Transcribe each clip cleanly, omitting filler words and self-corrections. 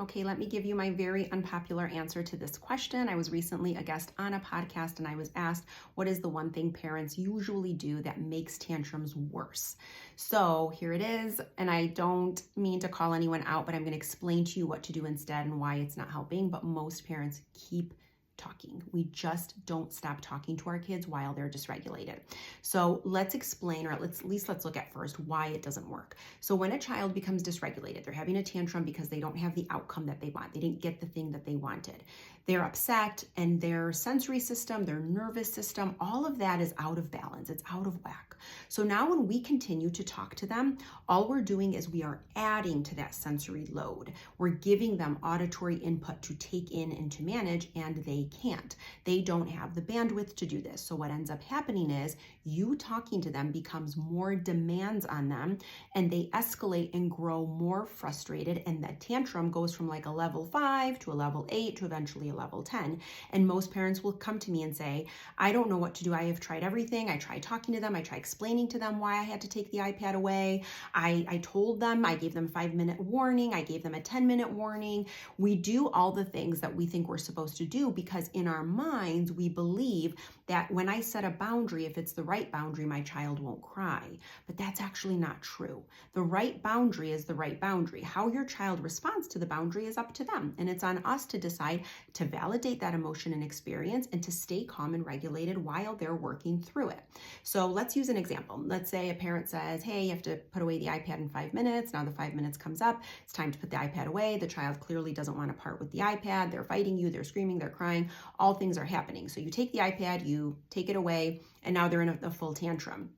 Okay, let me give you my very unpopular answer to this question. I was recently a guest on a podcast and I was asked, what is the one thing parents usually do that makes tantrums worse? So here it is. And I don't mean to call anyone out, but I'm going to explain to you what to do instead and why it's not helping. But most parents keep talking. We just don't stop talking to our kids while they're dysregulated. So let's explain, or at least let's look at first why it doesn't work. So when a child becomes dysregulated, they're having a tantrum because they don't have the outcome that they want. They didn't get the thing that they wanted. They're upset and their sensory system, their nervous system, all of that is out of balance. It's out of whack. So now when we continue to talk to them, all we're doing is we are adding to that sensory load. We're giving them auditory input to take in and to manage, and they can't. They don't have the bandwidth to do this. So what ends up happening is you talking to them becomes more demands on them, and they escalate and grow more frustrated, and that tantrum goes from like a level 5 to a level 8 to eventually a level 10. And most parents will come to me and say, I don't know what to do. I have tried everything. I tried talking to them. I tried explaining to them why I had to take the iPad away. I told them, I gave them a 5-minute warning. I gave them a 10-minute warning. We do all the things that we think we're supposed to do because in our minds, we believe that when I set a boundary, if it's the right boundary, my child won't cry. But that's actually not true. The right boundary is the right boundary. How your child responds to the boundary is up to them. And it's on us to decide to validate that emotion and experience and to stay calm and regulated while they're working through it. So let's use an example. Let's say a parent says, hey, you have to put away the iPad in 5 minutes. Now the 5 minutes comes up. It's time to put the iPad away. The child clearly doesn't want to part with the iPad. They're fighting you. They're screaming. They're crying. All things are happening. So you take the iPad, you take it away, and now they're in a full tantrum.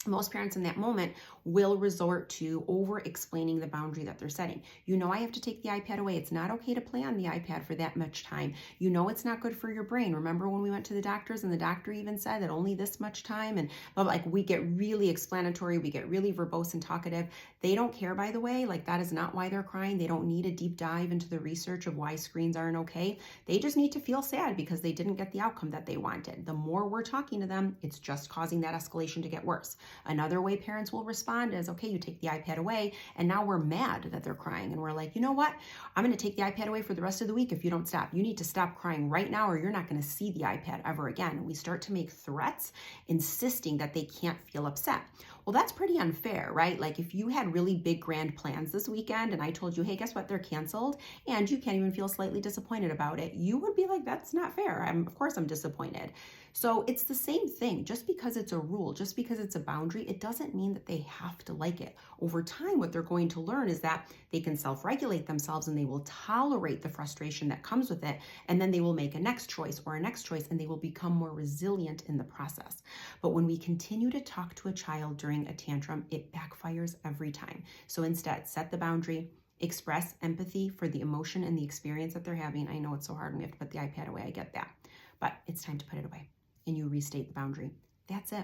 Most parents in that moment will resort to over explaining the boundary that they're setting. You know, I have to take the iPad away. It's not okay to play on the iPad for that much time. You know, it's not good for your brain. Remember when we went to the doctors and the doctor even said that only this much time, and like we get really explanatory, we get really verbose and talkative. They don't care, by the way. Like that is not why they're crying. They don't need a deep dive into the research of why screens aren't okay. They just need to feel sad because they didn't get the outcome that they wanted. The more we're talking to them, it's just causing that escalation to get worse. Another way parents will respond is, okay, you take the iPad away, and now we're mad that they're crying. And we're like, you know what? I'm going to take the iPad away for the rest of the week if you don't stop. You need to stop crying right now or you're not going to see the iPad ever again. And we start to make threats, insisting that they can't feel upset. Well, that's pretty unfair, right? Like if you had really big grand plans this weekend and I told you, hey, guess what? They're canceled, and you can't even feel slightly disappointed about it, you would be like, that's not fair. Of course I'm disappointed. So it's the same thing. Just because it's a rule, just because it's a boundary, it doesn't mean that they have to like it. Over time, what they're going to learn is that they can self-regulate themselves and they will tolerate the frustration that comes with it. And then they will make a next choice or a next choice, and they will become more resilient in the process. But when we continue to talk to a child during a tantrum, it backfires every time. So instead, set the boundary, express empathy for the emotion and the experience that they're having. I know it's so hard when we have to put the iPad away. I get that. But it's time to put it away. And you restate the boundary. That's it.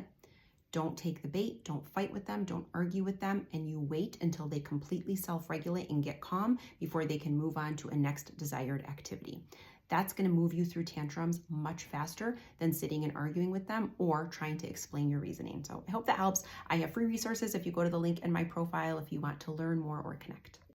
Don't take the bait, don't fight with them, don't argue with them, and you wait until they completely self-regulate and get calm before they can move on to a next desired activity. That's going to move you through tantrums much faster than sitting and arguing with them or trying to explain your reasoning. So I hope that helps. I have free resources if you go to the link in my profile if you want to learn more or connect.